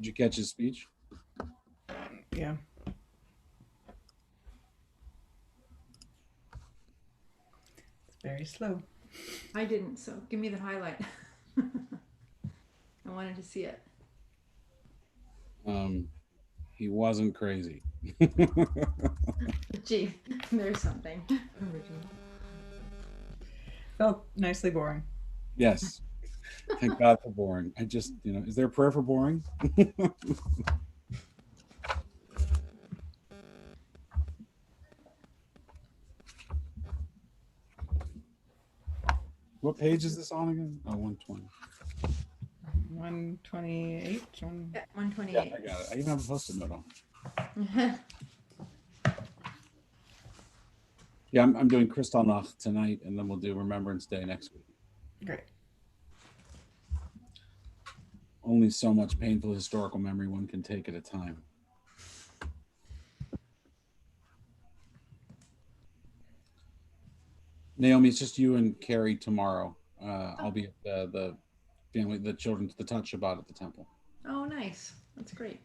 Did you catch his speech? Yeah. It's very slow. I didn't, so give me the highlight. I wanted to see it. He wasn't crazy. Gee, there's something. Felt nicely boring. Yes. Thank God for boring. I just, is there a prayer for boring? What page is this on again? Oh, 120. 128. Yeah, Yeah, 128. I got it. I even have a post-it note on. Yeah, I'm doing Kristallnacht tonight, and then we'll do Remembrance Day next week. Great. Only so much painful historical memory one can take at a time. Naomi, it's just you and Carrie tomorrow. I'll be at the family, the children, the Touch Shabbat at the temple. Oh, nice. That's great.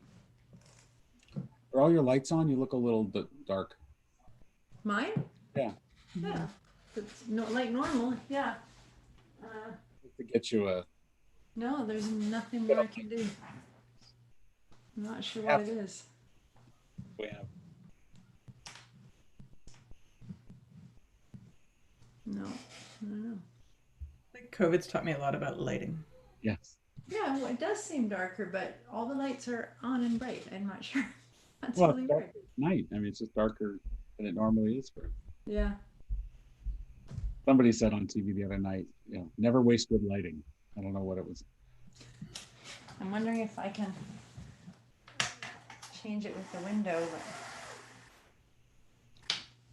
Are all your lights on? You look a little bit dark. Mine? Yeah. Yeah. It's like normal. Yeah. To get you a. No, there's nothing more I can do. I'm not sure what it is. We have. No, I don't know. I think COVID's taught me a lot about lighting. Yes. Yeah, well, it does seem darker, but all the lights are on and bright. I'm not sure. That's Well, really it's dark weird. at night. I mean, it's just darker than it normally is for. Yeah. Somebody said on TV the other night, never waste good lighting. I don't know what it was. I'm wondering if I can change it with the window,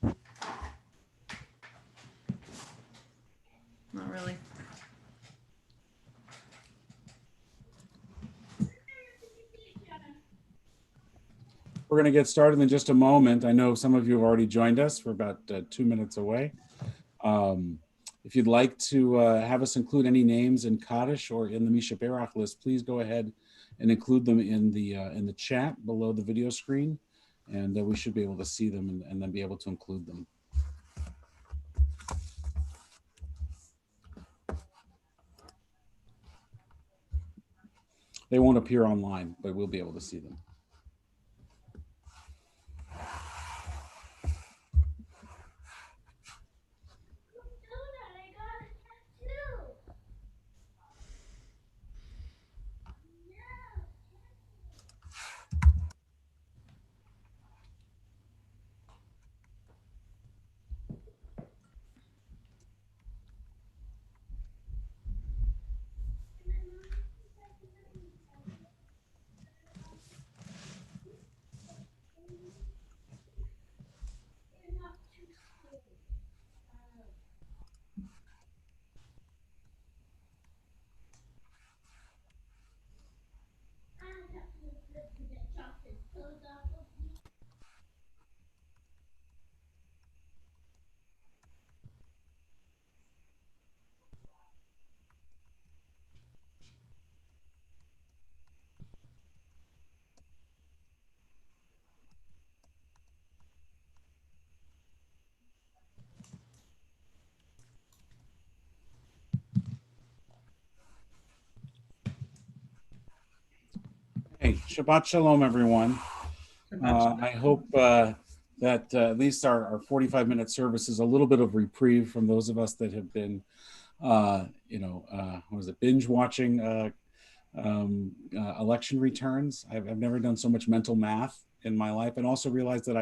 but not really. We're going to get started in just a moment. I know some of you have already joined us. We're about 2 minutes away. If you'd like to have us include any names in Kaddish or in the Misha Berach list, please go ahead and include them in the chat below the video screen, and we should be able to see them and then be able to include them. They won't appear online, but we'll be able to see them. Hey, Shabbat Shalom, everyone. I hope that at least our 45-minute service is a little bit of reprieve from those of us that have been, binge watching election returns. I've never done so much mental math in my life, and also realized that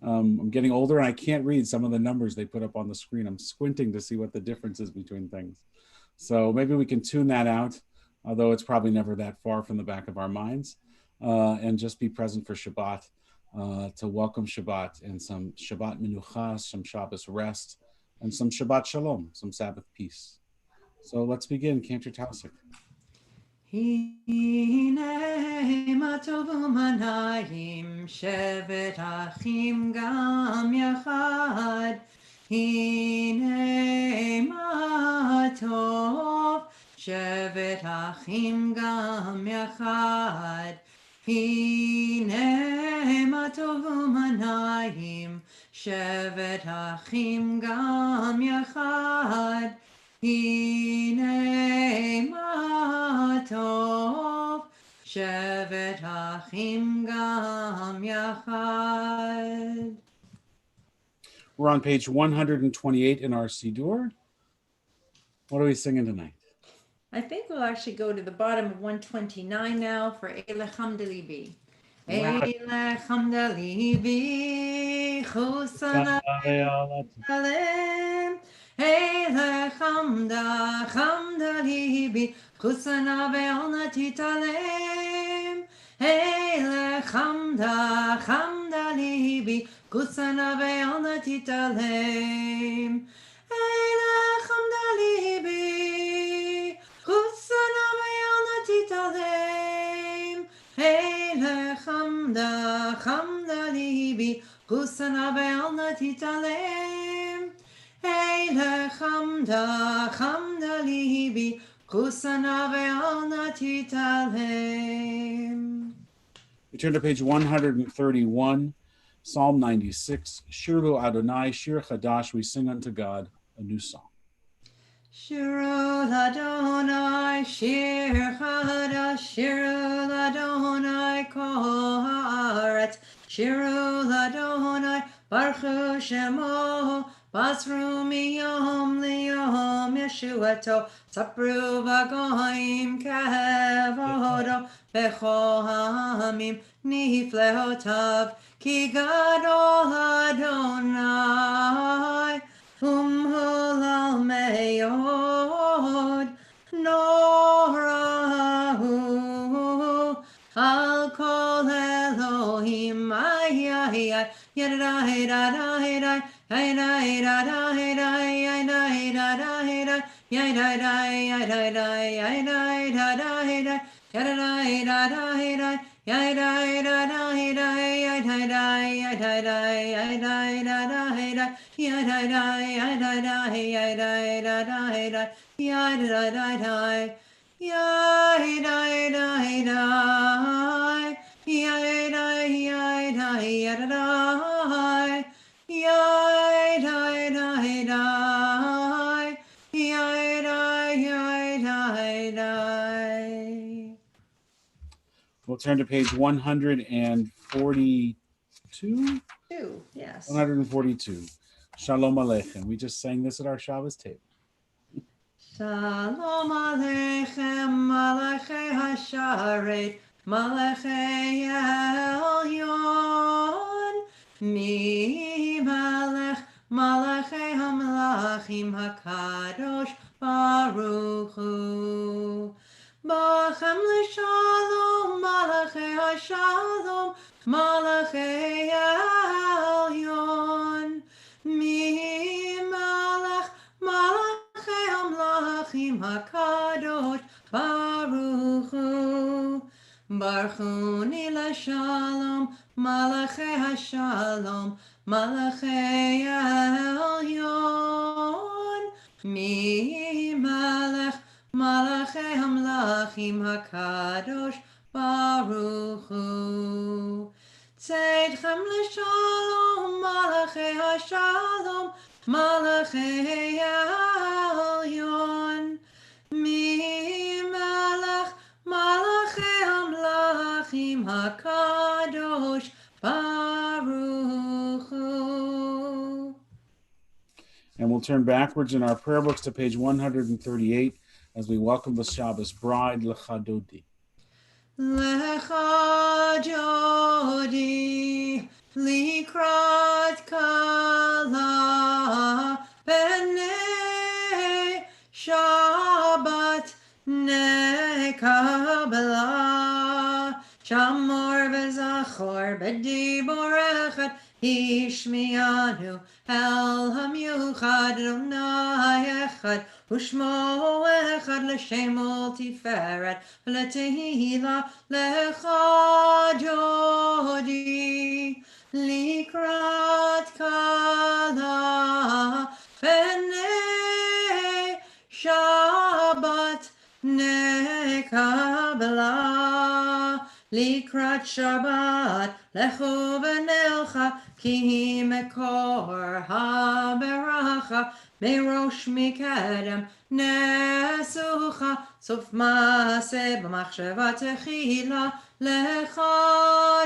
I'm getting older and I can't read some of the numbers they put up on the screen. I'm squinting to see what the difference is between things. So maybe we can tune that out, although it's probably never that far from the back of our minds, and just be present for Shabbat, to welcome Shabbat and some Shabbat Menucha, some Shabbos rest, and some Shabbat Shalom, some Sabbath peace. So let's begin. Cantor Tausik. הנה מה טוב ומנעים שבת אחים גם יחד הנה מה טוב שבת אחים גם יחד הנה מה טוב ומנעים, שבת אחים גם יחד. הנה מה טוב, שבת אחים גם יחד. We're on page 128 in our siddur. What are we singing tonight? I think we'll actually go to the bottom of 129 now for Elechem Delibi. Elechem Delibi, Chusana Alem. Elechem Delibi, Chusana Ve'onatitalem. Elechem Delibi, Chusana Ve'onatitalem. Elechem Delibi, Chusana ve'onatitalem. Elechem Delibi, Chusana ve'onatitalem. Elechem Delibi, Chusana ve'onatitalem. We turn to page 131, Psalm 96. Shirlu Adonai, Shir Chadash. We sing unto God a new song. Shiru Adonai, Shir Chadash, Shiru Adonai, Kol Haaretz, Shiru Adonai, Baruch Shemo, Basru miyom liyom Yeshuato, Sapru v'goyim kevodo, Bechol ha'amim niflehotav, Ki gadol Adonai, Humholal meyod, norahu, al kol Elohim, ay, ay, ay, yadai, dadai, dai, ay, dai, dadai, dai, ay, dai, dadai, dai, ay, dai, dai, ay, dai, dai, ay, dai, dadai, dai, yadai, dadai, dai, ay, dai, dadai, dai, ay, dai, dai, ay, dai, dai, ay, dai, dadai, dai, ya da da ya da da ya da da da da ya da da da ya da da da ya da ya da ya da da ya da da da ya da We'll turn to page 142. Yes. 142. Shalom Aleichem. We just sang this at our Shabbos table. Shalom Aleichem, Malachei Hasharet, Malachei Elyon, Mi Malach, Malachei HaMelachim HaKadosh Baruch Hu. Bachem l'shalom, Malachei HaShalom, Malachei Elyon, Mi Malach, Malachei HaMelachim HaKadosh Baruch Hu. Baruchuni l'shalom, Malachei HaShalom, Malachei Elyon, Mi Malach, Malachei HaMelachim HaKadosh Baruch Hu. Tzedchem l'shalom, Malachei HaShalom, Malachei Elyon, Mi Malach, Malachei HaMelachim HaKadosh Baruch Hu. And we'll turn backwards in our prayer books to page 138 as we welcome the Shabbos bride, Lecha Dodi. Lecha Dodi, Likrat Kala, B'nei Shabbat Nekabla, Shamor v'Zachor b'dibor echad, Ishmianu El Hamyuchad Adonai Echad, Ushmo Echad L'Shem Ol Tiferet, V'Letehila Lecha Dodi, Likrat Kala, B'nei Shabbat Nekabla, לקראת שבת לכו ונלכה, כי מקור הברכה, מראש מקדם נסוכה, סוף מעשה במחשבה תחילה, לך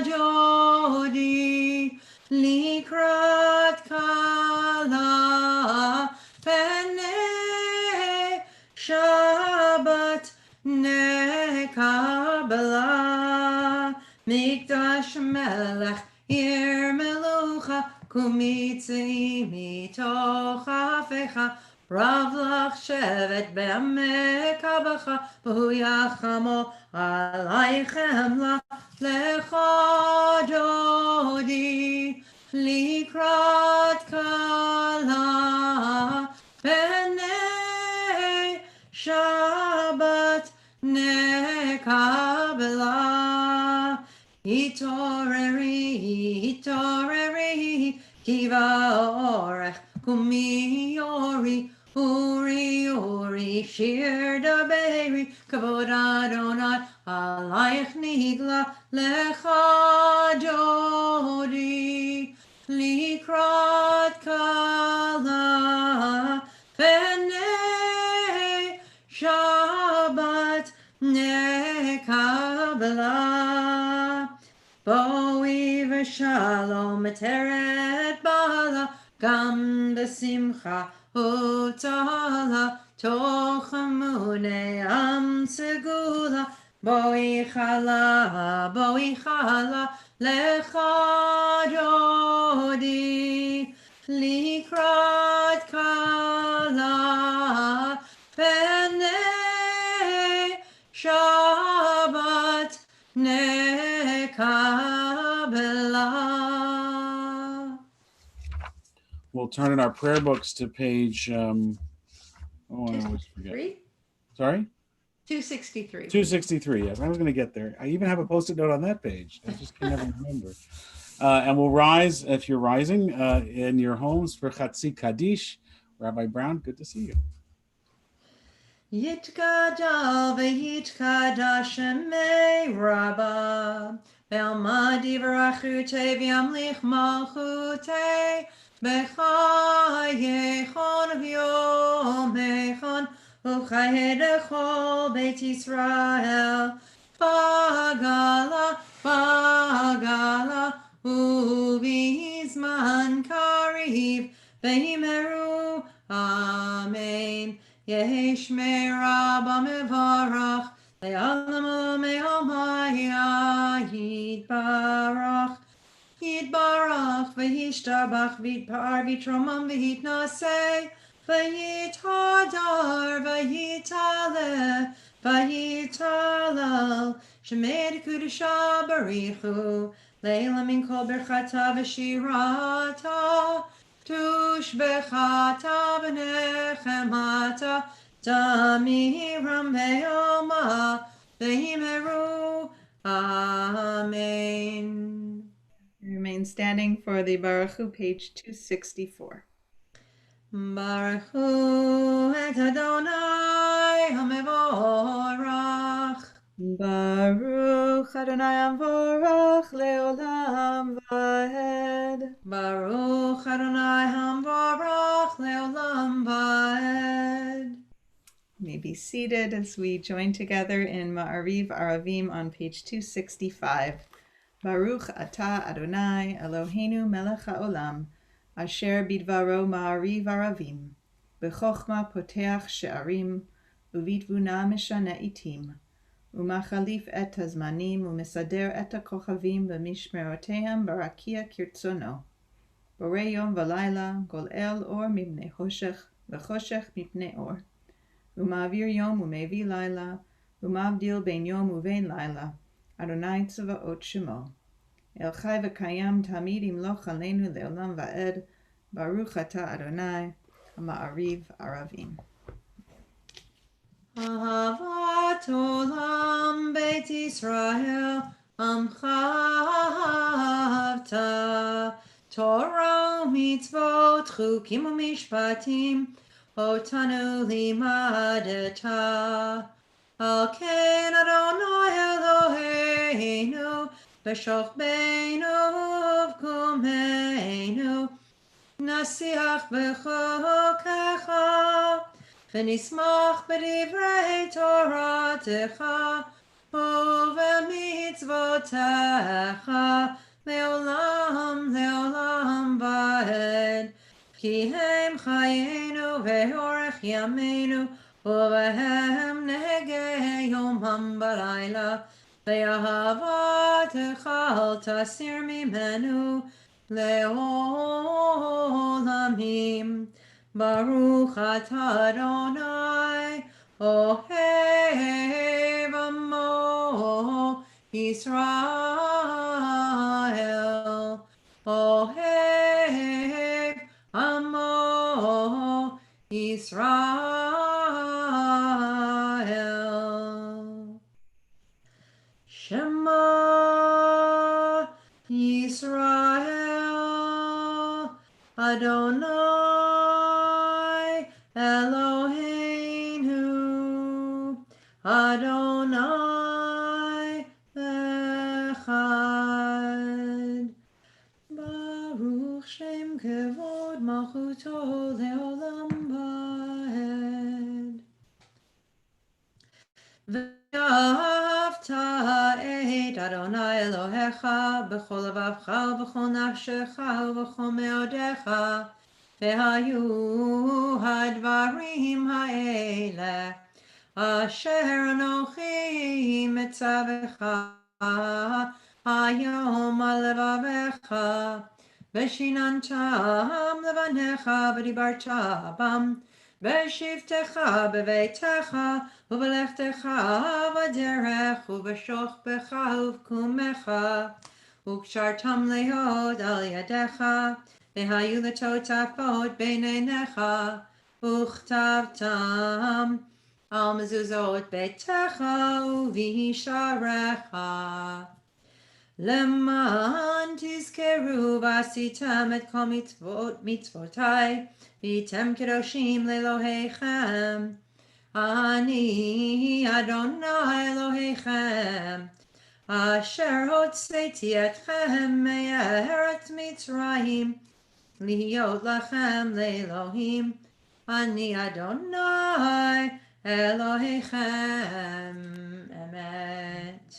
דודי. לקראת כלה פני שבת נקבלה, מקדש מלך עיר מלוכה, קומי צאי מתוך אפיך, רב לך שבט בעמק הבכה, והוא יחמו עלייך חמלה, לך דודי. לקראת כלה פני שבת נקבלה, התעוררי, התעוררי, כי באורך קומי אורי, אורי אורי, שיר דברי, כבוד אדוני עלייך נגלה, לך דודי. לקראת כלה פני שבת נקבלה, בואי ושלום מטרת בעלה, גם בשמחה ותהלה, תוך אמוני עם סגולה, בואי חלה, בואי חלה, לך דודי. לקראת כלה פני שבת נקבלה. We'll turn in our prayer books to page, I always forget. 3? Sorry? 263. 263. Yes, I was going to get there. I even have a post-it note on that page. I just can never remember. And we'll rise, if you're rising, in your homes for Chatzi Kaddish. Rabbi Brown, good to see you. יתגדל ויתקדש שמי רבה, בעלמא דברכותי וימליך מלכותי, בחייכון וביומכון, וחיי לכל בית ישראל, בגלה, בגלה, ובזמן קריב, ואמרו אמן. יהי שמי רבה מברך, לעולם עולמי עלמיה יתברך. יתברך וישתבח ויתפאר ויתרומם ויתנשא, ויתהדר ויתעלה ויתהלל, שמי קדושה בריחו, לילה מן כל ברכתה ושירתה, תושבחתה ונחמתה, תמירם בעלמה, ואמרו amen. Remain standing for the Baruch Hu, page 264. Baruch Hu et Adonai HaMevorach. Baruch Adonai Amvorach Leolam Vaed. Baruch Adonai HaMevorach Leolam Vaed. You may be seated as we join together in Ma'ariv Aravim on page 265. Baruch Atah Adonai Eloheinu Melech HaOlam, Asher Bidvaro Ma'ariv Aravim, B'chochma Poteach She'arim, Uvitvuna Meshana Itim, Umachalif et Hazmanim, Umesader et HaKochavim B'mishmerotehem Barakia Kirtzono, Borei Yom V'Layla, Gol El Or Mipnei Choshech, V'Choshech Mipnei Or, Umavir Yom Umevi Laila, Umavdil Ben Yom Uvein Laila, Adonai Tzavaot Shemo. El Chai V'Kayam Tamid Imloch Aleinu Le'olam Va'ed, Baruch Atah Adonai, HaMa'ariv Aravim. Ahavat Olam Beit Yisrael Amcha Ahavta, Torah Mitzvot Chukim U'Mishpatim Otanu Limadeta, Al Ken Adonai Eloheinu, B'shochbeinu V'kumeinu, Nasiach B'chokecha, V'nismach B'divrei Toratecha, U'v'mitzvotecha, Le'olam, Le'olam Va'ed. Ki hem chayenu ve'orech yameinu, uvehem nehege yomam balayla, ve'ahavatecha al tasir mimenu le'olamim. Baruch atah Adonai, ohev amo Yisrael, ohev amo Yisrael. Shema Yisrael, Adonai Eloheinu, Adonai Echad. Baruch Shem Kevod Malchuto Leolam Vaed. Ve'ahavta et Adonai Elohecha b'chol levavcha v'chol nafshecha v'chol meodecha, ve'hayu hadvarim ha'ele asher anochi metzavecha hayom al levavecha, v'shinantam levanecha v'dibarta bam, v'shivtecha b'veitecha u'v'lechtecha v'derech u'v'shochbecha u'v'kumecha u'kshartam lehod al yadecha v'hayu letotafot b'neinecha u'chtavtam al mezuzot beitecha u'v'hisharecha. Leman tizkeru v'asitem et kol mitzvotai v'tem kedoshim le'Elohechem. Ani Adonai Elohechem, asher hotzeti etchem me'eretz Mitzrayim, lihiyot lachem le'Elohim. Ani Adonai Elohechem. Emet.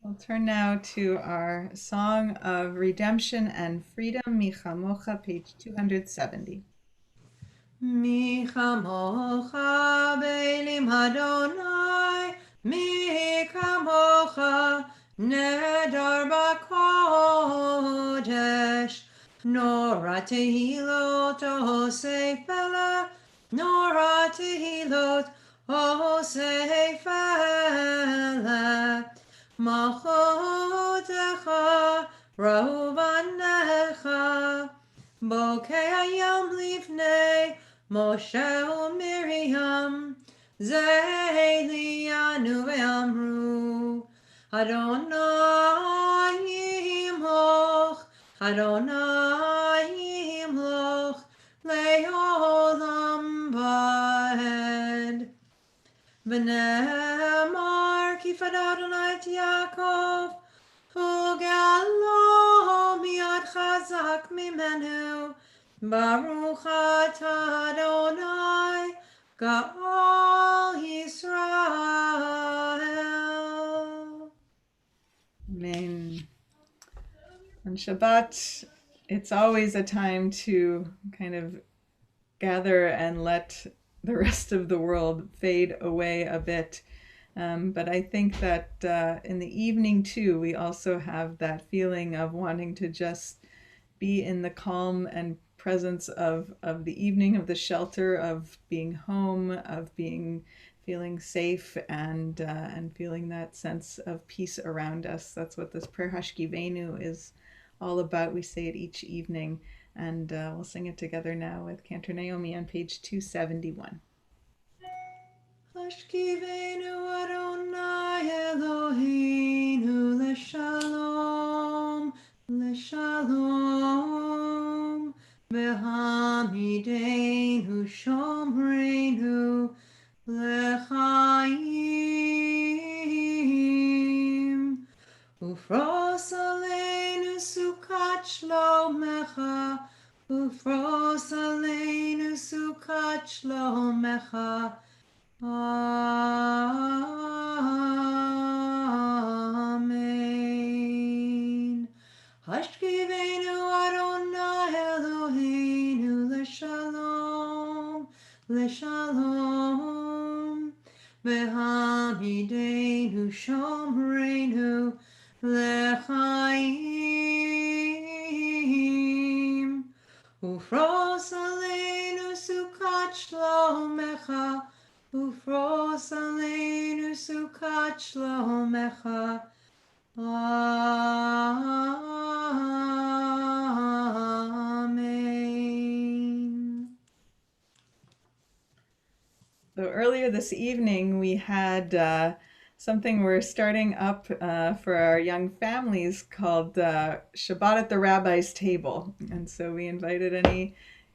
We'll turn now to our Song of Redemption and Freedom, Michamocha, page 270. Mi chamocha be'elim Adonai, mi chamocha nedar b'kodesh, nora tehilot osei fela, nora tehilot osei fela, malchotecha rovanecha, bokei hayam lifnei Moshe u'Miriam, Ze'elianu ve'amru, Adonai yimloch, Adonai yimloch, le'olam va'ed. V'ne'emar kifad Adonai et Yaakov, u'galo miyad chazak mimenu, Baruch atah Adonai, Ga'al Yisrael. Amen. On Shabbat, it's always a time to kind of gather and let the rest of the world fade away a bit. But I think that in the evening too, we also have that feeling of wanting to just be in the calm and presence of the evening, of the shelter, of being home, of feeling safe, and feeling that sense of peace around us. That's what this prayer Hashkivenu is all about. We say it each evening, and we'll sing it together now with Cantor Naomi on page 271. Hashkivenu Adonai Eloheinu l'shalom, l'shalom, v'hamidenu shomreinu l'chaim. ופרוס עלינו סוכת שלומך, ופרוס עלינו סוכת שלומך. Amen. Hashkivenu Adonai Eloheinu leshalom, leshalom. V'hamidenu shomreinu lechaim. Ufros aleinu sukat shlomecha, ufros aleinu sukat shlomecha. Amen. So earlier this evening, we had something we're starting up for our young families called Shabbat at the Rabbi's Table. And so we invited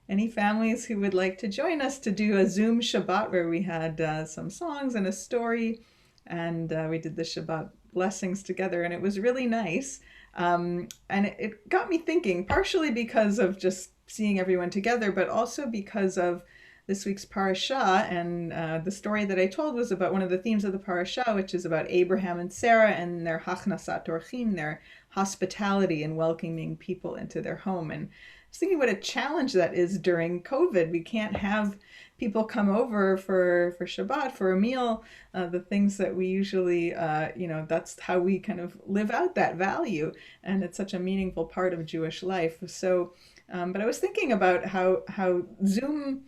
any families who would like to join us to do a Zoom Shabbat where we had some songs and a story, and we did the Shabbat blessings together, and it was really nice. And it got me thinking, partially because of just seeing everyone together, but also because of this week's parasha, and the story that I told was about one of the themes of the parasha, which is about Abraham and Sarah and their hachnasat orchim, their hospitality and welcoming people into their home. And I was thinking what a challenge that is during COVID. We can't have people come over for Shabbat, for a meal, the things that we usually, that's how we kind of live out that value. And it's such a meaningful part of Jewish life. So, but I was thinking about how Zoom,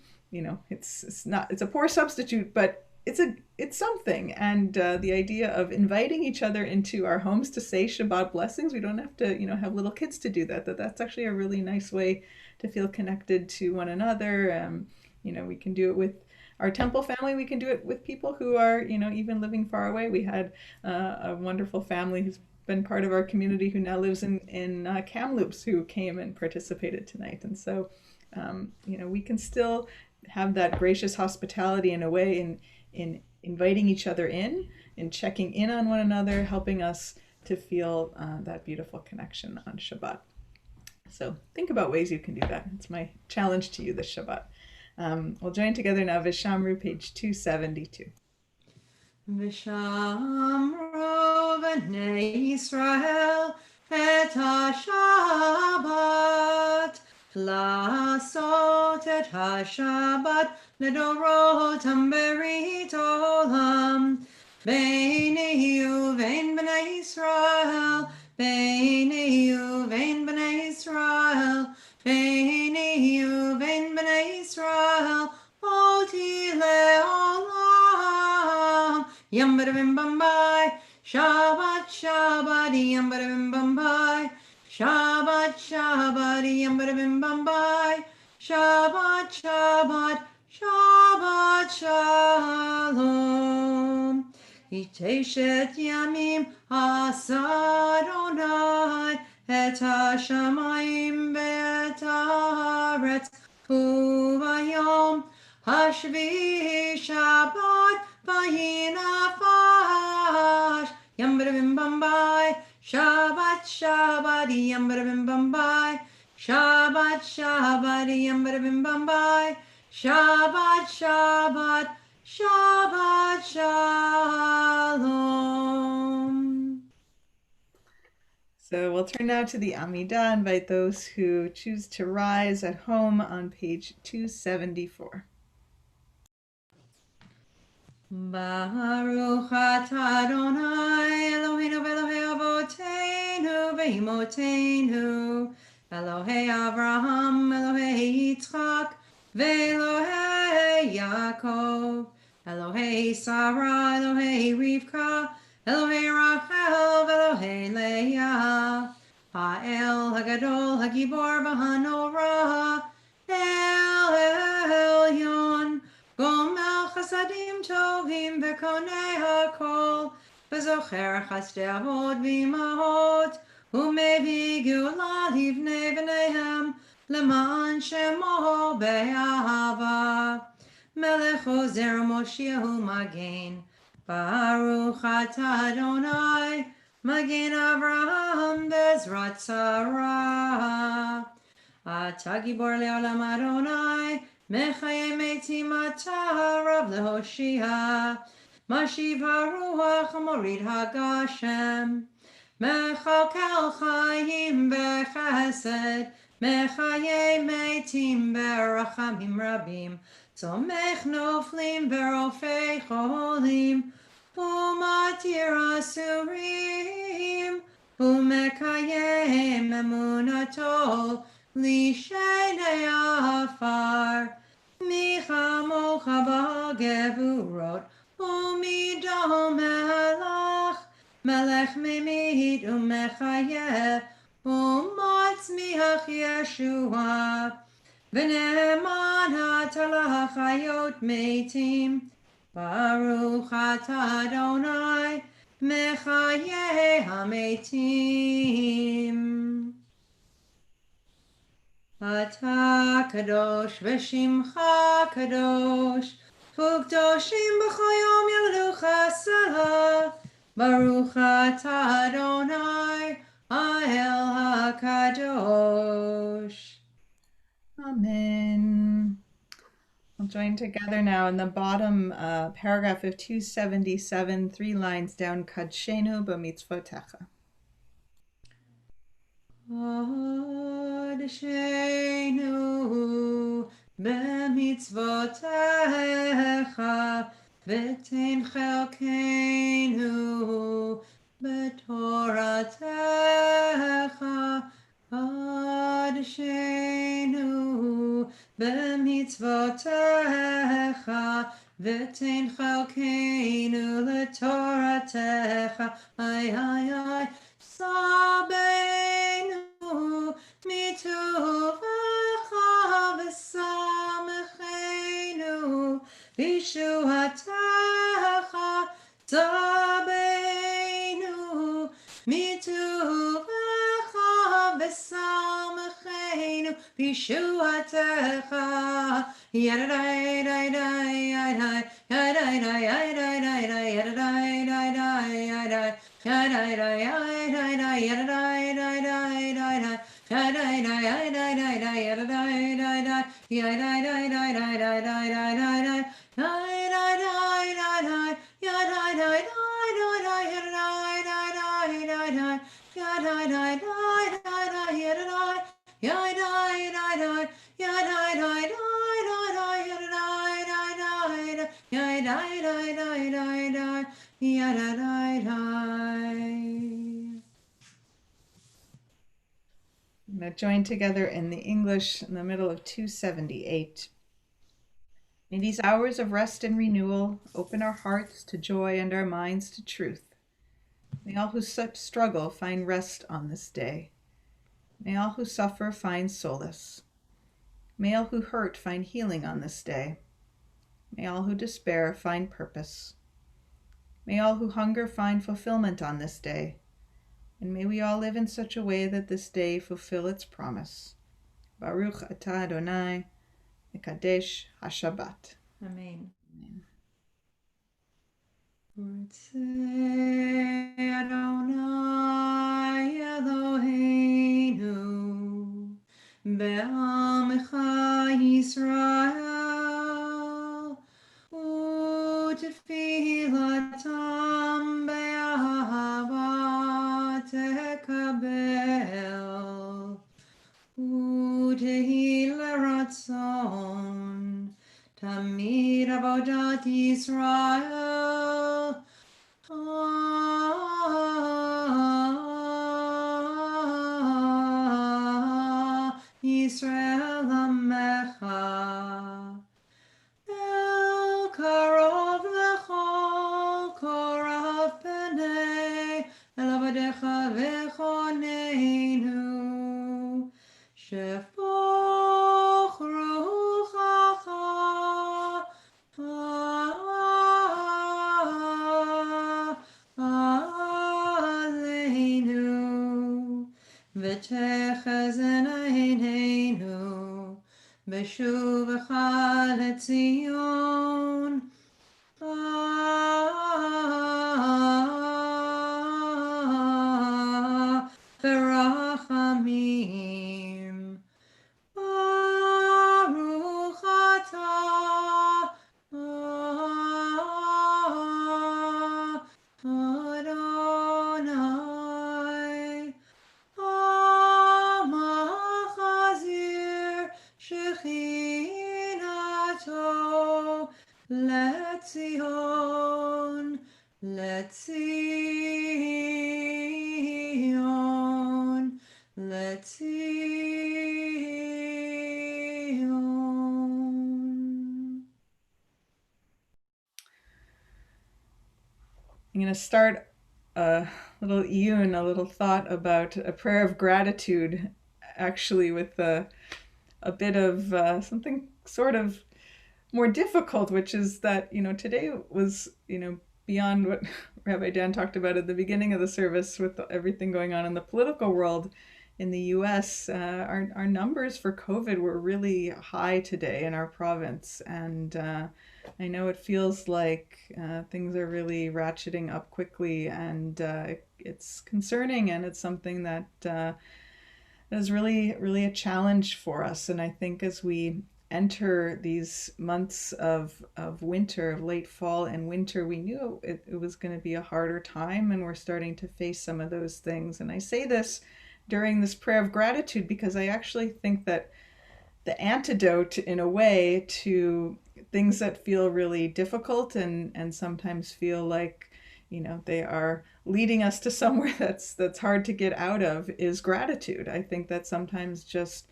it's a poor substitute, but it's something. And the idea of inviting each other into our homes to say Shabbat blessings, we don't have to have little kids to do that. That's actually a really nice way to feel connected to one another. We can do it with our temple family. We can do it with people who are even living far away. We had a wonderful family who's been part of our community who now lives in Kamloops, who came and participated tonight. And so we can still have that gracious hospitality in a way, in inviting each other in checking in on one another, helping us to feel that beautiful connection on Shabbat. So think about ways you can do that. It's my challenge to you this Shabbat. We'll join together now, Vishamru, page 272. Vishamru b'nei Yisrael et ha-Shabbat, לעשות את השבת לדורותם ברית עולם, ביני ובין בני ישראל, ביני ובין בני ישראל, ביני ובין בני ישראל, אותי לעולם. Yum bada bim bum bye, Shabbat Shabbat, yum bada bim bum bye. Shabbat, Shabbat, yum bada bim bum bye. Shabbat, Shabbat, Shabbat, Shalom. Iteshet yamim asa Adonai et hashamayim ve'et haaretz, ubayom hashvi Shabbat vayinafash. Yum bada bim bum bye. Shabbat, Shabbat, yum bada bim bum bye. Shabbat, Shabbat, yum bada bim bum bye. Shabbat, Shabbat, Shabbat, Shalom. So we'll turn now to the Amidah. Invite those who choose to rise at home on page 274. Baruch atah Adonai Eloheinu v'Elohei Avoteinu v'Imoteinu, Elohei Avraham, Elohei Yitzchak, v'Elohei Yaakov, Elohei Sarah, Elohei Rivka, Elohei Rachel, v'Elohei Leah, Ha'el Hagadol Hagibor v'Hanora, El Elyon, Gomel Chasadim Tovim v'Konei HaKol, v'Zocher Chasdei Avot v'Imahot, u'mevii Geula livnei v'neihem, Leman Shemo be'ahava, Melech Ozer Moshiach Magen. Baruch atah Adonai Magen Avraham Bezrat Sarah. אתה גיבור לעולם אדוני, מחיי מתים אתה רב להושיע. משיב הרוח מוריד הגשם. מכלכל חיים בחסד, מחיי מתים ברחמים רבים. תומך נופלים ברופא חולים, ומתיר אסורים, ומקיים אמונתו לשני עפר. מי כמוך בגבורות, ומדום מלך, מלך ממית ומחיה, ומצמיח ישועה. ונאמן אתה לחיות מתים, ברוך אתה אדוני, מחיי המתים. אתה קדוש ושמך קדוש, וקדושים בכל יום ילדוך סלה. ברוך אתה אדוני, האל הקדוש. Amen. We'll join together now in the bottom paragraph of 277, 3 lines down. Kadshenu b'mitzvotecha. Kadshenu b'mitzvotecha, v'tein chelkeinu b'toratecha. Kadshenu b'mitzvotecha, v'tein chelkeinu l'toratecha. Ay, ay, ay. Sabeinu mituvecha v'samechenu b'shuatecha. Sabeinu mituvecha v'samechenu b'shuatecha. Yadadai dai dai yadai yadai dai yadai dai dai yadai dai dai yadai yadai dai yadai dai yadai dai dai dai yadai dai dai dai dai yadai dai dai yadai dai dai dai dai dai dai dai dai yadai dai dai dai yadai dai dai dai yadai dai dai dai dai yadai dai dai dai dai yadai yadai dai dai yadai dai dai Now join together in the English in the middle of 278. May these hours of rest and renewal open our hearts to joy and our minds to truth. May all who struggle find rest on this day. May all who suffer find solace. May all who hurt find healing on this day. May all who despair find purpose. May all who hunger find fulfillment on this day. And may we all live in such a way that this day fulfill its promise. Baruch atah Adonai, Mekadesh HaShabbat. Amen. Amen. Adonai Eloheinu be'amecha Yisrael u'tefilatam be'ahava tekabel u'tehila ratzon tamid avodat Yisrael. Yisrael Amecha El Karov Lechol Korav Penei El Avadecha Vechoneinu Shefoch Ruchacha Aleinu v'techezan einenu b'shuvacha leTzion. Letzion, Letzion, Letzion. I'm going to start a little iyun, a little thought about a prayer of gratitude, actually, with a bit of something sort of more difficult, which is that, today was, beyond what Rabbi Dan talked about at the beginning of the service with everything going on in the political world in the US. Our numbers for COVID were really high today in our province. And I know it feels like things are really ratcheting up quickly, and it's concerning, and it's something that is really, really a challenge for us. And I think as we enter these months of winter, late fall and winter, we knew it was going to be a harder time, and we're starting to face some of those things. And I say this during this prayer of gratitude because I actually think that the antidote, in a way, to things that feel really difficult and sometimes feel like they are leading us to somewhere that's hard to get out of, is gratitude. I think that sometimes just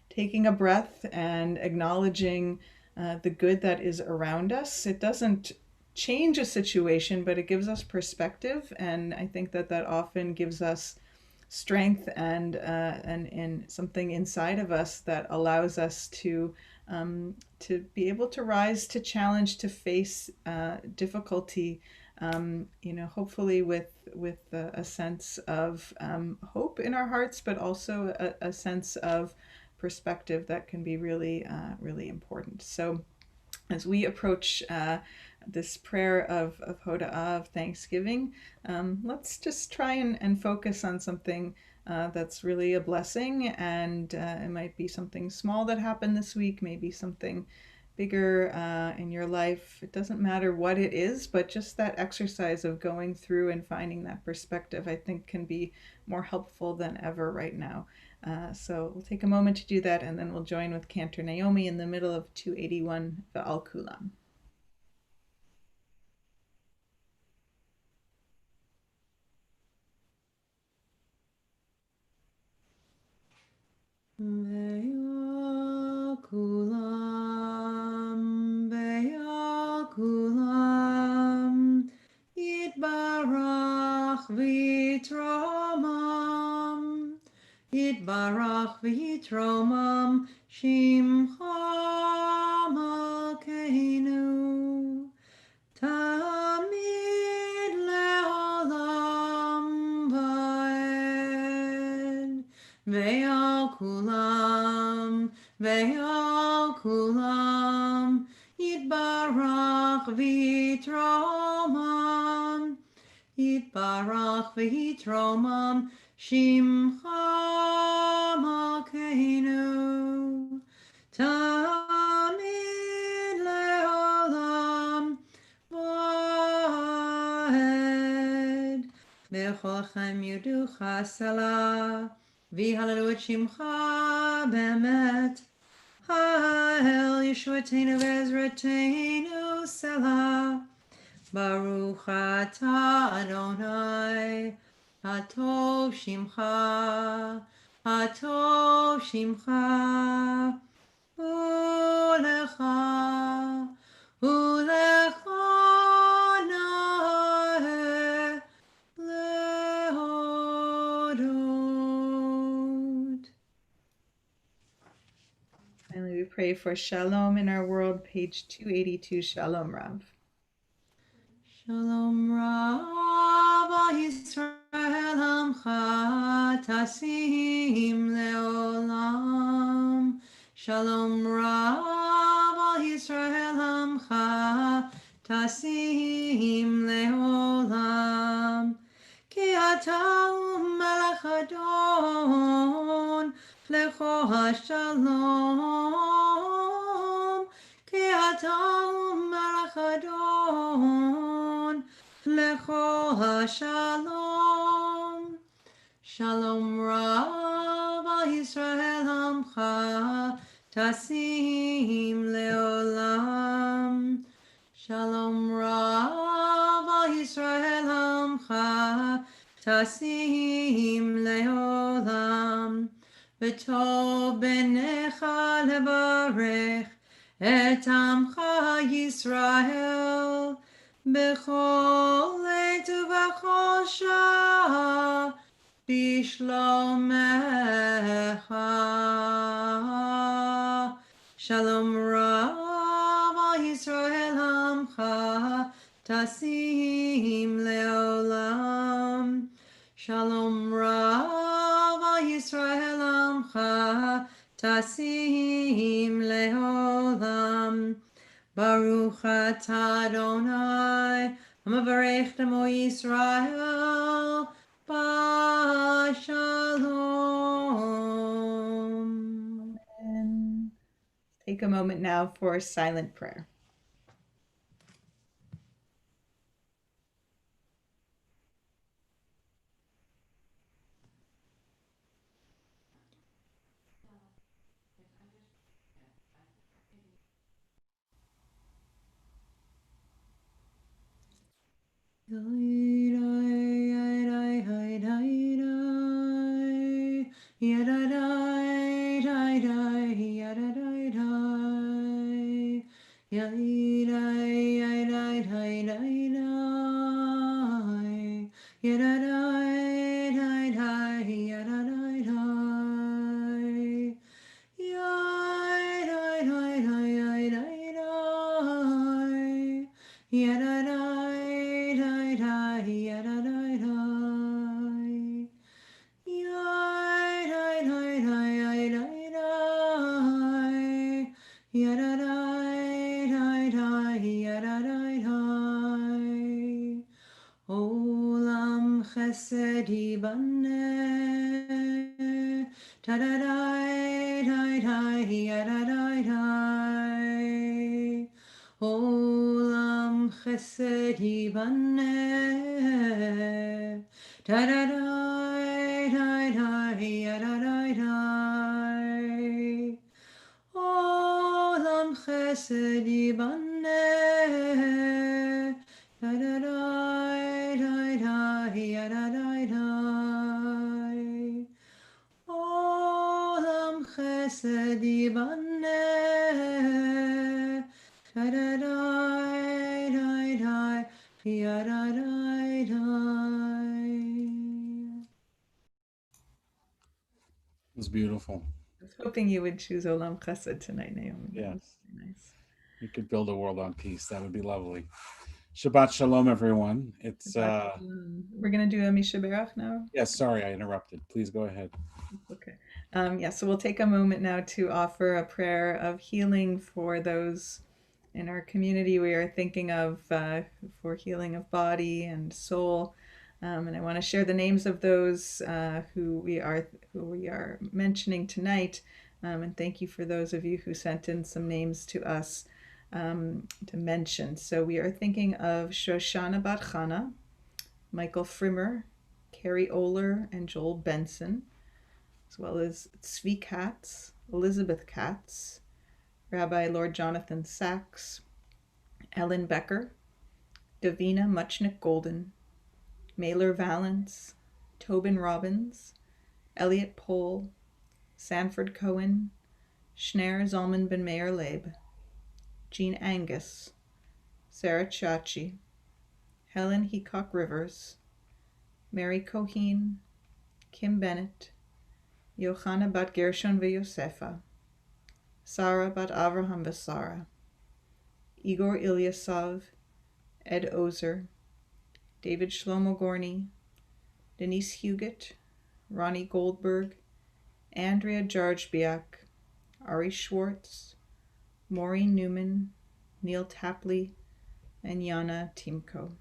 taking a breath and acknowledging the good that is around us, it doesn't change a situation, but it gives us perspective. And I think that often gives us strength and something inside of us that allows us to be able to rise to challenge, to face difficulty, hopefully with a sense of hope in our hearts, but also a sense of perspective that can be really, really important. So as we approach this prayer of Hoda'ah, of Thanksgiving, let's just try and focus on something that's really a blessing. And it might be something small that happened this week, maybe something bigger in your life. It doesn't matter what it is, but just that exercise of going through and finding that perspective, I think, can be more helpful than ever right now. So we'll take a moment to do that, and then we'll join with Cantor Naomi in the middle of 281 Va'al Kulam. Ve'al kulam, ve'al kulam, Yitbarach v'yitromam, Yitbarach v'yitromam, Shimcha Malkeinu, Tamid le'olam va'ed. Ve'al kulam, ve'al kulam, Yitbarach v'yitromam, Yitbarach v'yitromam, Shimcha Malkeinu, Tamid le'olam va'ed. V'cholchem yudu chasela, v'hallelu et shimcha be'emet. Ha'el Yeshuateinu v'ezrateinu selah. Baruch atah Adonai, Hatov Shimcha, Hatov Shimcha, Ulecha, Ulecha Naeh Lehodot. Finally, we pray for Shalom in our world, page 282. Shalom, Rav. Shalom Rav Yisrael Amcha Tasim Leolam. Shalom Rav Yisrael Amcha Tasim Leolam. Ki Ata Melech Adon Lecho HaShalom. Ki Ata Melech Adon Lecho HaShalom. Shalom Rav Yisrael Amcha Tasim Leolam. Shalom Rav al Yisrael Hamcha Tasim Leolam V'tov Benecha Levarech Et Amcha Yisrael B'chol Eit Uv'chol Shah Bishlomecha Shalom Rav al Yisrael Hamcha Tasim Leolam Shalom Rav al Yisrael Hamcha Tasim Leolam Baruch atah Adonai Hamavarech Amo Yisrael Shalom. And take a moment now for silent prayer. Olam chesed yibaneh, ta-da-dai, dai-dai, ya-da-dai-dai. Olam chesed yibaneh, ta-da-dai, dai-dai, ya-da-dai-dai. Olam chesed yibaneh, da-da-dai, dai-dai, ya-da-dai-dai. Olam chesed yibaneh, da-da-dai, dai-dai, ya-da-dai-dai. It was beautiful. I was hoping you would choose Olam Chesed tonight, Naomi. That was Yes. very nice. We could build a world on peace. That would be lovely. Shabbat Shalom, everyone. It's We're going to do a Misha Berach now. yes, sorry, I interrupted. Please go ahead. Okay. So we'll take a moment now to offer a prayer of healing for those in our community we are thinking of for healing of body and soul. And I want to share the names of those who we are mentioning tonight. And thank you for those of you who sent in some names to us to mention. So we are thinking of Shoshana Bat Chana, Michael Frimmer, Carrie Oler, and Joel Benson, as well as Tzvi Katz, Elizabeth Katz, Rabbi Lord Jonathan Sachs, Ellen Becker, Davina Muchnick Golden, Mailer Valance, Tobin Robbins, Elliot Pohl, Sanford Cohen, Schneur Zalman Ben Meir Leib, Jean Angus, Sarah Chachi, Helen Heacock Rivers, Mary Coheen, Kim Bennett, Johanna Bat Gershon Veyosefa, Sarah Bat Avraham Vesara, Igor Ilyasov, Ed Ozer, David Shlomo Gorney, Denise Huguet, Ronnie Goldberg, Andrea Jarjbiak, Ari Schwartz, Maureen Newman, Neil Tapley, and Yana Timko.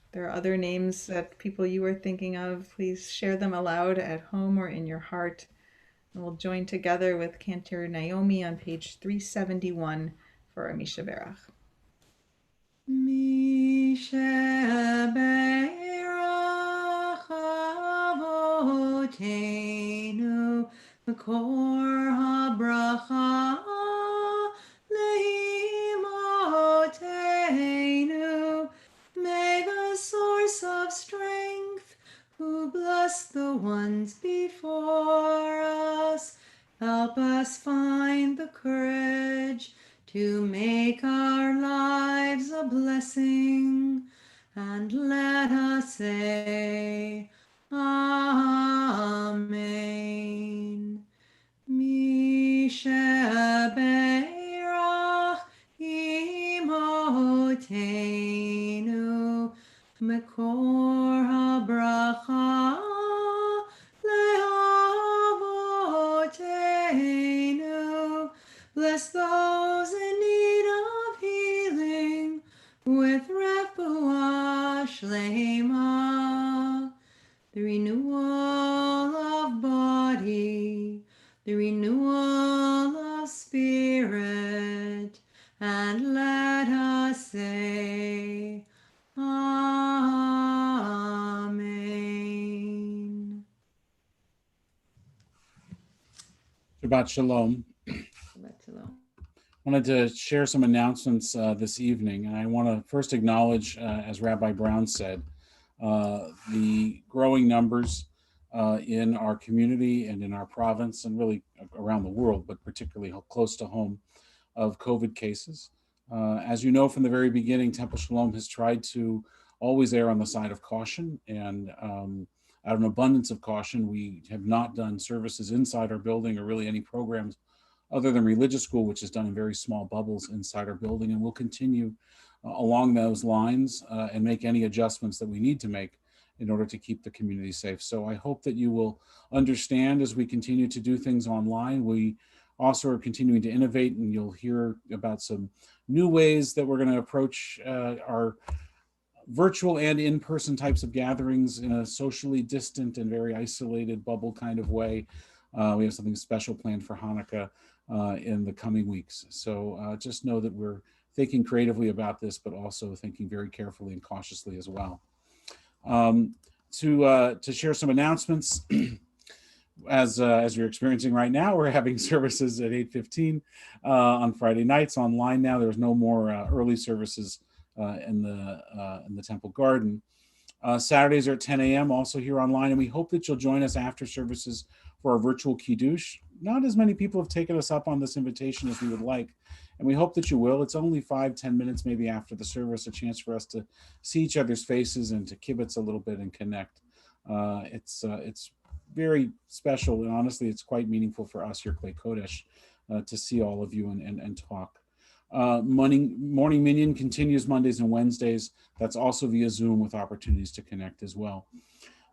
If there are other names that people you are thinking of, please share them aloud at home or in your heart. And we'll join together with Cantor Naomi on page 371 for our Misha Berach. Misha Berach Avotenu Makor HaBracha Leimot to make our lives a blessing, and let us say, Amen. Mishabeirach imotenu mekor habracha lehavotenu. Bless those in need of healing with refuah shlema, the renewal of body, the renewal of spirit, and let us say, Amen. Shabbat Shalom. Shabbat shalom. Wanted to share some announcements this evening, and I want to first acknowledge, as Rabbi Brown said, the growing numbers in our community and in our province, and really around the world, but particularly close to home, of COVID cases. As you know from the very beginning, Temple Sholom has tried to always err on the side of caution, and out of an abundance of caution, we have not done services inside our building or really any programs other than religious school, which is done in very small bubbles inside our building. And we'll continue along those lines and make any adjustments that we need to make in order to keep the community safe. So I hope that you will understand as we continue to do things online. We also are continuing to innovate, and you'll hear about some new ways that we're going to approach our virtual and in-person types of gatherings in a socially distant and very isolated bubble kind of way. We have something special planned for Hanukkah in the coming weeks. So just know that we're thinking creatively about this, but also thinking very carefully and cautiously as well. To share some announcements, as you're experiencing right now, we're having services at 8:15 on Friday nights online now. There's no more early services in the Temple Garden. Saturdays are at 10 a.m. also here online, and we hope that you'll join us after services for our virtual Kiddush. Not as many people have taken us up on this invitation as we would like, and we hope that you will. It's only 5-10 minutes maybe after the service, a chance for us to see each other's faces and to kibitz a little bit and connect. It's very special, and honestly, it's quite meaningful for us here, Clay Kodesh, to see all of you and talk. Morning Minyan continues Mondays and Wednesdays. That's also via Zoom with opportunities to connect as well.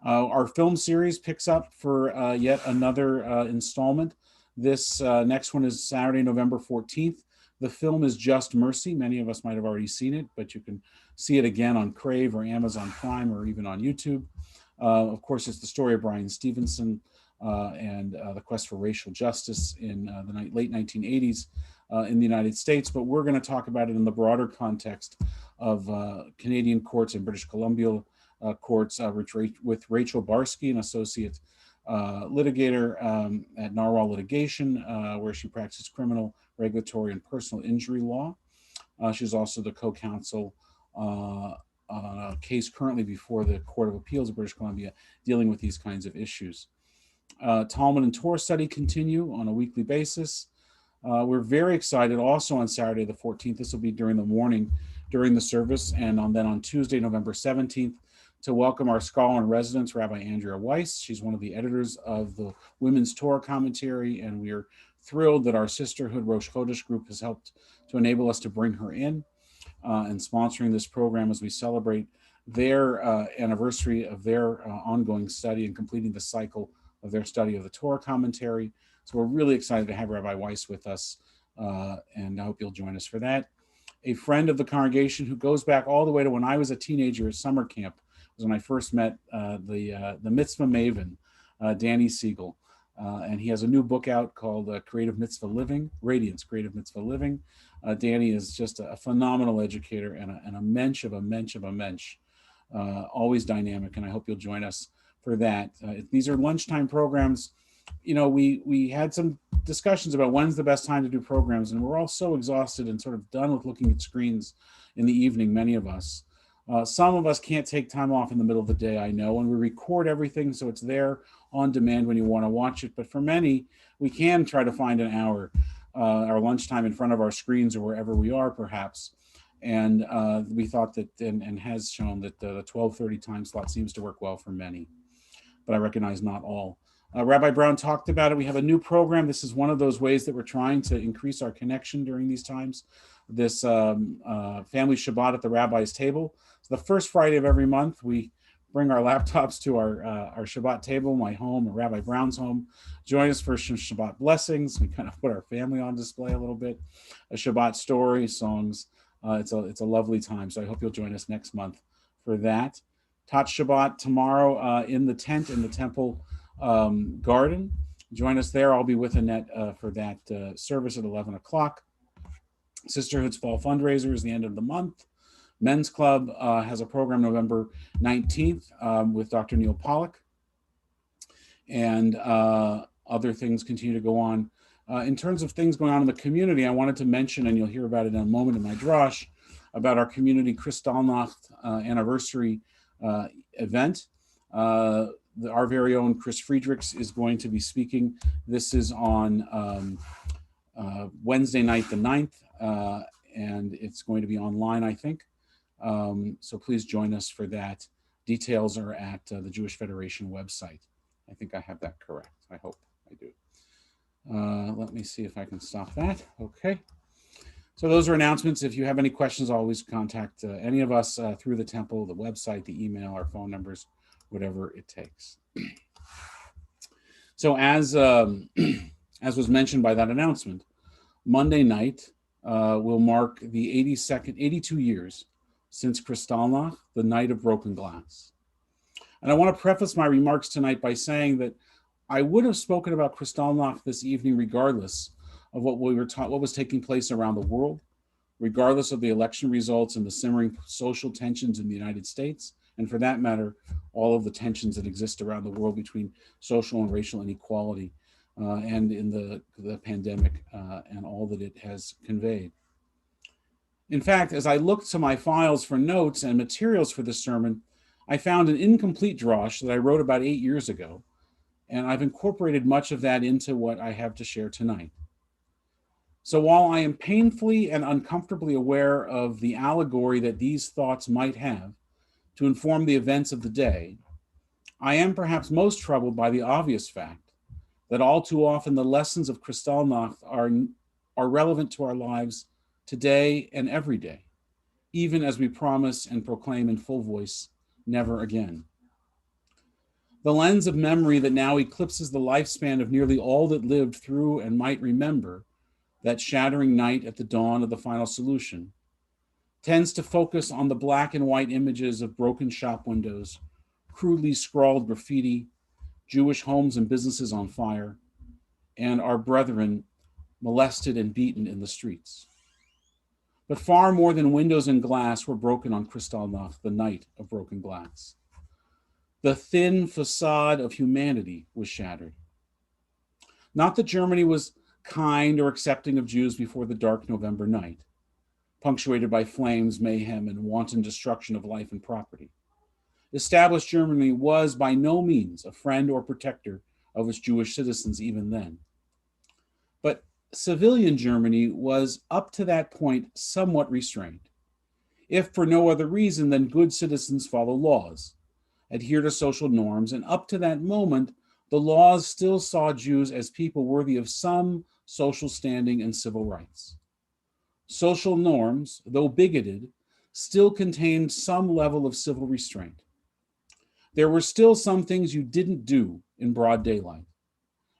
Our film series picks up for yet another installment. This next one is Saturday, November 14th. The film is Just Mercy. Many of us might have already seen it, but you can see it again on Crave or Amazon Prime or even on YouTube. Of course, it's the story of Brian Stevenson and the quest for racial justice in the late 1980s in the United States, but we're going to talk about it in the broader context of Canadian courts and British Columbia courts with Rachel Barsky, an associate litigator at Narwhal Litigation, where she practices criminal, regulatory, and personal injury law. She's also the co-counsel on a case currently before the Court of Appeals of British Columbia dealing with these kinds of issues. Talmud and Torah study continue on a weekly basis. We're very excited also on Saturday the 14th. This will be during the morning during the service, and then on Tuesday, November 17th, to welcome our scholar in residence, Rabbi Andrea Weiss. She's one of the editors of the Women's Torah Commentary, and we are thrilled that our sisterhood Rosh Chodesh group has helped to enable us to bring her in and sponsoring this program as we celebrate their anniversary of their ongoing study and completing the cycle of their study of the Torah Commentary. So we're really excited to have Rabbi Weiss with us, and I hope you'll join us for that. A friend of the congregation who goes back all the way to when I was a teenager at summer camp was when I first met the mitzvah maven, Danny Siegel. And he has a new book out called Creative Mitzvah Living, Radiance, Creative Mitzvah Living. Danny is just a phenomenal educator and a mensch of a mensch of a mensch, always dynamic, and I hope you'll join us for that. These are lunchtime programs. You know, we had some discussions about when's the best time to do programs, and we're all so exhausted and sort of done with looking at screens in the evening, many of us. Some of us can't take time off in the middle of the day, I know, and we record everything so it's there on demand when you want to watch it. But for many, we can try to find an hour our lunchtime in front of our screens or wherever we are, perhaps. And we thought that, and has shown that the 12:30 time slot seems to work well for many, but I recognize not all. Rabbi Brown talked about it. We have a new program. This is one of those ways that we're trying to increase our connection during these times. This family Shabbat at the rabbi's table. So the first Friday of every month, we bring our laptops to our Shabbat table, my home, or Rabbi Brown's home. Join us for some Shabbat blessings. We kind of put our family on display a little bit. A Shabbat story, songs. It's a lovely time. So I hope you'll join us next month for that. Tat Shabbat tomorrow in the tent in the temple garden. Join us there. I'll be with Annette for that service at 11 o'clock. Sisterhood's Fall Fundraiser is the end of the month. Men's Club has a program November 19th with Dr. Neil Pollack. And other things continue to go on. In terms of things going on in the community, I wanted to mention, and you'll hear about it in a moment in my drash, about our community Kristallnacht anniversary event. Our very own Chris Friedrichs is going to be speaking. This is on Wednesday night, the 9th, and it's going to be online, I think. So please join us for that. Details are at the Jewish Federation website. I think I have that correct. I hope I do. Let me see if I can stop that. Okay. So those are announcements. If you have any questions, always contact any of us through the temple, the website, the email, our phone numbers, whatever it takes. So as was mentioned by that announcement, Monday night will mark the 82 years since Kristallnacht, the night of broken glass. And I want to preface my remarks tonight by saying that I would have spoken about Kristallnacht this evening regardless of what was taking place around the world, regardless of the election results and the simmering social tensions in the United States, and for that matter, all of the tensions that exist around the world between social and racial inequality and in the pandemic and all that it has conveyed. In fact, as I looked to my files for notes and materials for this sermon, I found an incomplete drash that I wrote about 8 years ago, and I've incorporated much of that into what I have to share tonight. So while I am painfully and uncomfortably aware of the allegory that these thoughts might have to inform the events of the day, I am perhaps most troubled by the obvious fact that all too often the lessons of Kristallnacht are relevant to our lives today and every day, even as we promise and proclaim in full voice, never again. The lens of memory that now eclipses the lifespan of nearly all that lived through and might remember that shattering night at the dawn of the final solution tends to focus on the black and white images of broken shop windows, crudely scrawled graffiti, Jewish homes and businesses on fire, and our brethren molested and beaten in the streets. But far more than windows and glass were broken on Kristallnacht, the night of broken glass. The thin facade of humanity was shattered. Not that Germany was kind or accepting of Jews before the dark November night, punctuated by flames, mayhem, and wanton destruction of life and property. Established Germany was by no means a friend or protector of its Jewish citizens even then. But civilian Germany was up to that point somewhat restrained, if for no other reason than good citizens follow laws, adhere to social norms, and up to that moment, the laws still saw Jews as people worthy of some social standing and civil rights. Social norms, though bigoted, still contained some level of civil restraint. There were still some things you didn't do in broad daylight,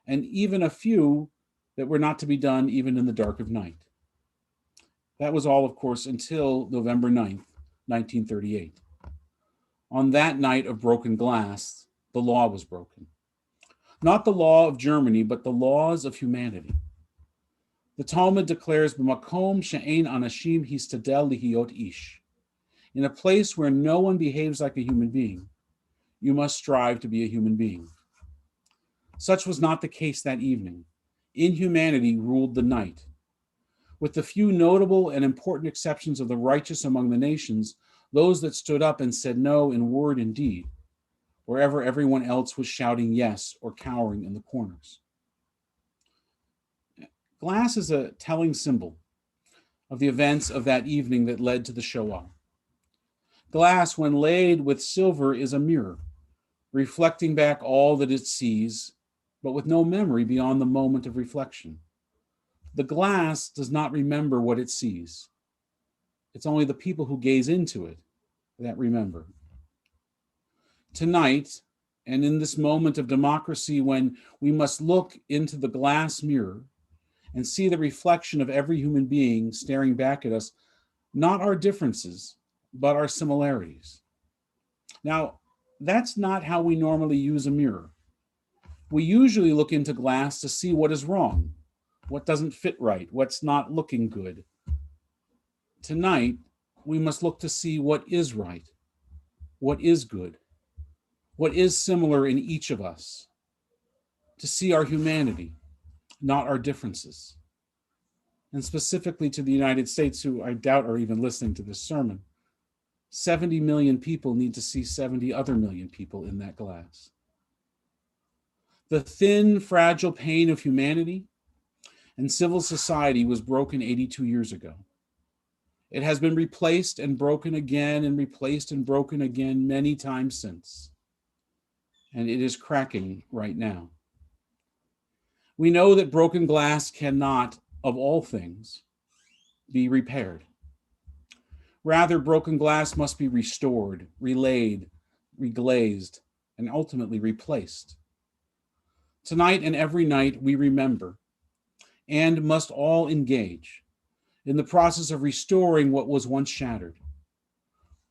and even a few that were not to be done even in the dark of night. That was all, of course, until November 9th, 1938. On that night of broken glass, the law was broken. Not the law of Germany, but the laws of humanity. The Talmud declares, "B'makom she'ein anashim histadel lihiyot ish." In a place where no one behaves like a human being, you must strive to be a human being. Such was not the case that evening. Inhumanity ruled the night. With the few notable and important exceptions of the righteous among the nations, those that stood up and said no in word and deed, wherever everyone else was shouting yes or cowering in the corners. Glass is a telling symbol of the events of that evening that led to the Shoah. Glass, when laid with silver, is a mirror, reflecting back all that it sees, but with no memory beyond the moment of reflection. The glass does not remember what it sees. It's only the people who gaze into it that remember. Tonight, and in this moment of democracy when we must look into the glass mirror and see the reflection of every human being staring back at us, not our differences, but our similarities. Now, that's not how we normally use a mirror. We usually look into glass to see what is wrong, what doesn't fit right, what's not looking good. Tonight, we must look to see what is right, what is good, what is similar in each of us, to see our humanity, not our differences. And specifically to the United States, who I doubt are even listening to this sermon, 70 million people need to see 70 other million people in that glass. The thin, fragile pane of humanity and civil society was broken 82 years ago. It has been replaced and broken again and replaced and broken again many times since. And it is cracking right now. We know that broken glass cannot, of all things, be repaired. Rather, broken glass must be restored, relaid, reglazed, and ultimately replaced. Tonight and every night we remember and must all engage in the process of restoring what was once shattered.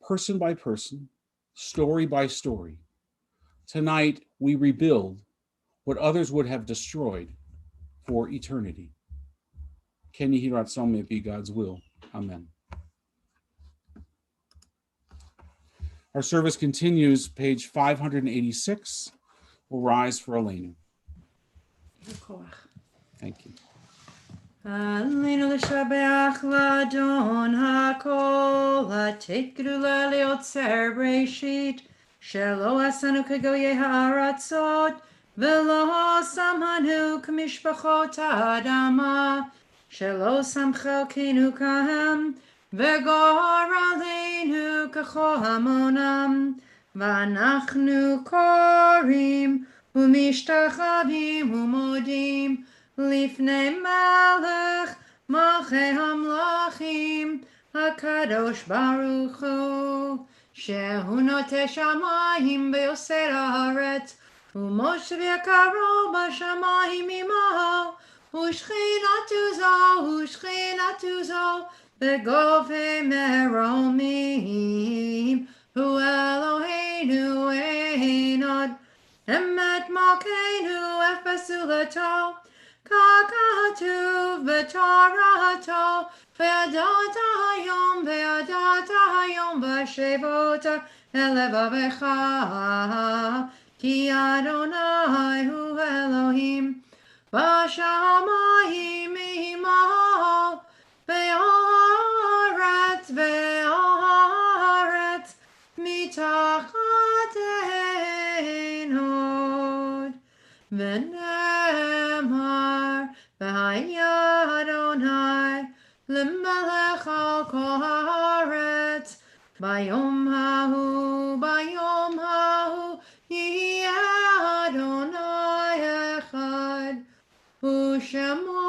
Person by person, story by story. Tonight we rebuild what others would have destroyed for eternity. Ken Yehi Ratzon, may it be God's will. Amen. Our service continues, page 586. We'll rise for Aleinu. Thank you. Aleinu l'shabeach l'Adon hakol, ha'tikru le'yotzer breshit, shelo asanu kegoyei ha'aratzot, v'lo samhanu k'mishpachot ha'adama, shelo samcho kenu kahem, v'gor aleinu k'chol hamonam, v'anachnu korim, u'mishtachavim u'modim, Lifnei Melech Malchei Hamlachim HaKadosh Baruch Hu Shehu Noteh Shamayim V'yoser Haaretz U'moshev Yakaro B'Shamayim Imaho U'shchinatu Zo B'govei Meromim Hu Eloheinu Ein Od Emet Malkeinu Efes Uleto Kakatuv b'Torato, ve'adata hayom v'shevota elevavecha, ki Adonai hu Elohim, v'shamayim imaho, ve'aretz mitachat ein hod, v'nemar v'haya Adonai l'melech al kol haaretz bayom hahu yihye Adonai echad u'shemo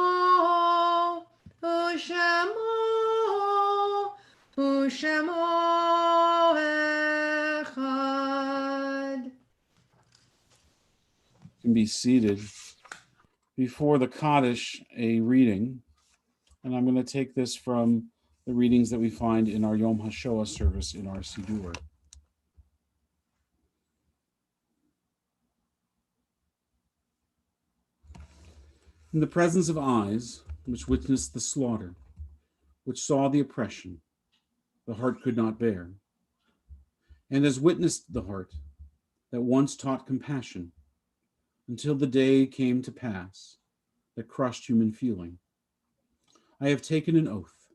echad. You can be seated. Before the Kaddish, a reading, and I'm going to take this from the readings that we find in our Yom HaShoah service in our siddur. In the presence of eyes which witnessed the slaughter, which saw the oppression, the heart could not bear, and has witnessed the heart that once taught compassion, until the day came to pass that crushed human feeling. I have taken an oath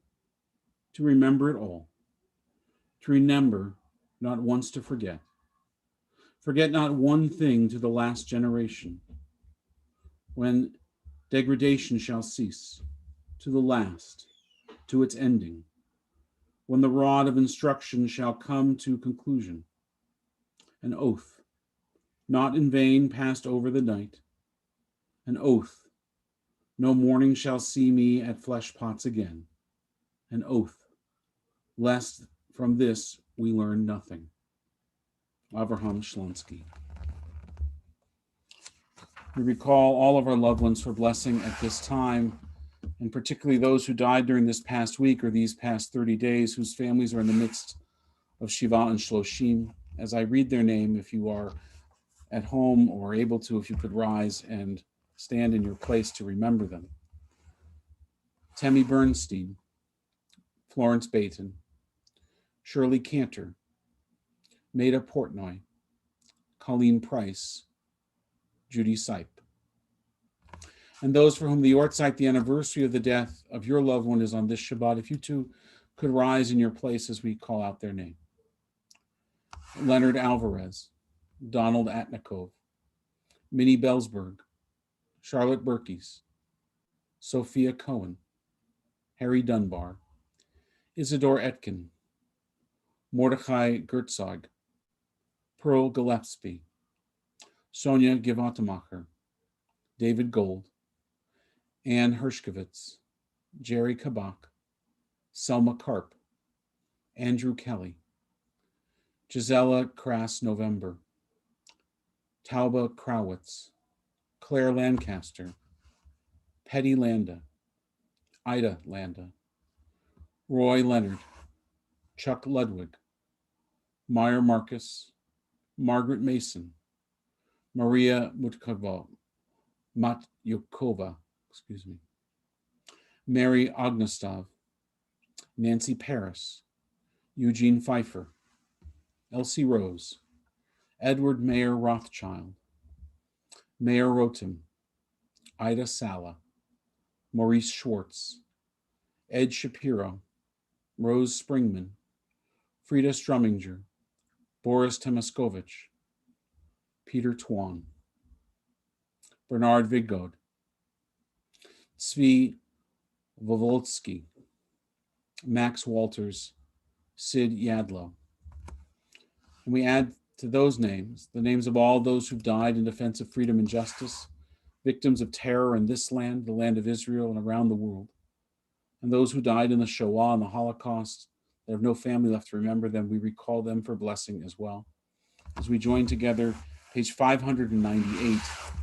to remember it all, to remember, not once to forget. Forget not one thing to the last generation. When Degradation shall cease to the last, to its ending, when the rod of instruction shall come to conclusion. An oath, not in vain passed over the night. An oath, no morning shall see me at flesh pots again. An oath, lest from this we learn nothing. Avraham Shlonsky. We recall all of our loved ones for blessing at this time, and particularly those who died during this past week or these past 30 days, whose families are in the midst of Shiva and Shloshim. As I read their name, if you are at home or able to, if you could rise and stand in your place to remember them. Temi Bernstein, Florence Baton, Shirley Cantor, Maida Portnoy, Colleen Price, Judy Sipe. And those for whom the Yortzeit, the anniversary of the death of your loved one, is on this Shabbat, if you too could rise in your place as we call out their name. Leonard Alvarez, Donald Atnikov, Minnie Bellsberg, Charlotte Berkes, Sophia Cohen, Harry Dunbar, Isidore Etkin, Mordechai Gertzog, Pearl Gillespie, Sonia Givatamacher, David Gold, Anne Hershkovitz, Jerry Kabak, Selma Karp, Andrew Kelly, Gisela Crass November, Tauba Krawitz, Claire Lancaster, Petty Landa, Ida Landa, Roy Leonard, Chuck Ludwig, Meyer Marcus, Margaret Mason, Maria Matyukova, Mary Ognestov, Nancy Paris, Eugene Pfeiffer, Elsie Rose, Edward Mayer Rothschild, Mayer Rotem, Ida Sala, Maurice Schwartz, Ed Shapiro, Rose Springman, Frida Struminger, Boris Temaskovich, Peter Twan, Bernard Vigod, Tzvi Vovolsky, Max Walters, Sid Yadlo. And we add to those names the names of all those who've died in defense of freedom and justice, victims of terror in this land, the land of Israel, and around the world, and those who died in the Shoah and the Holocaust that have no family left to remember them. We recall them for blessing as well. As we join together, page 598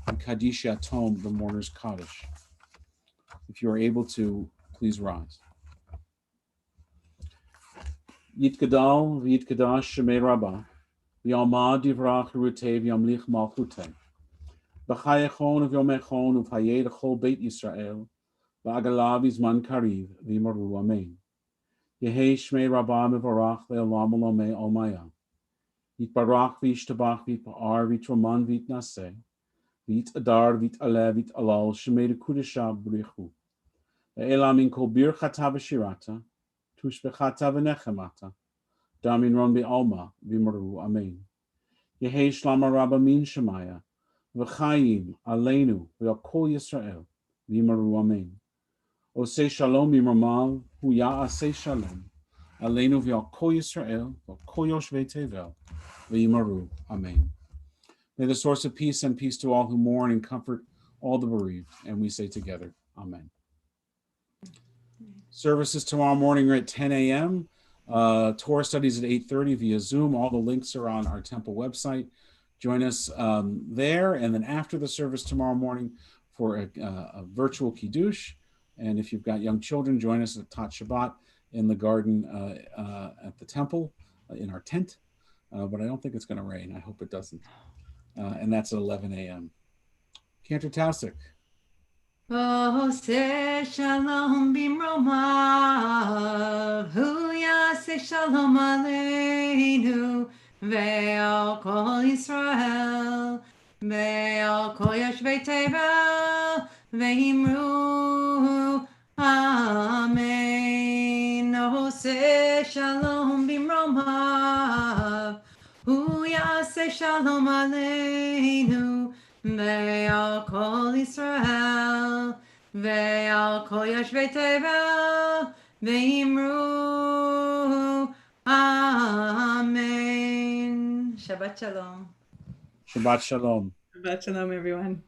in Kaddish Yatom, the Mourner's Kaddish. If you are able to, please rise. Yitgadal v'yitkadash shemei rabbah, v'yalmad divrach rutei v'yamlich malchutei, v'chayechon v'yomechon v'hayed chol beit Yisrael, v'agalav izman kariv v'yimaru amen. Yehei shmei rabbah mevarach le'olam olamei olmaya. Yitbarach v'yishtabach v'yitpa'ar v'yitroman v'yitnaseh, v'yitadar v'yitaleh v'yitalal shemei dekudesha b'richu. Ve'ela min kol birchata v'shirata, tushbechata v'nechemata, damin ron be'alma v'yimaru amen. Yehei shlama rabba min shemaya, v'chayim aleinu v'al kol Yisrael v'yimaru amen. Osei shalom b'mamav hu ya'asei shalom aleinu v'al kol Yisrael v'al kol yoshvei tevel v'yimaru amen. May the source of peace send peace to all who mourn and comfort all the bereaved. And we say together, amen. Services tomorrow morning are at 10 a.m. Torah studies at 8:30 via Zoom. All the links are on our temple website. Join us there. And then after the service tomorrow morning for a virtual kiddush. And if you've got young children, join us at Tat Shabbat in the garden at the temple in our tent. But I don't think it's going to rain. I hope it doesn't. And that's at 11 a.m. Cantor Tausik. Oseh shalom bimromav, hu yaseh shalom aleinu, ve'al kol Yisrael, ve'al kol yoshvei tevel, ve'imru amen. Oseh shalom bimromav, hu yaseh shalom aleinu, ועל כל ישראל, ועל כל יושבי תבל, ואמרו אמן. Shabbat Shalom. Shabbat Shalom. Shabbat shalom, everyone.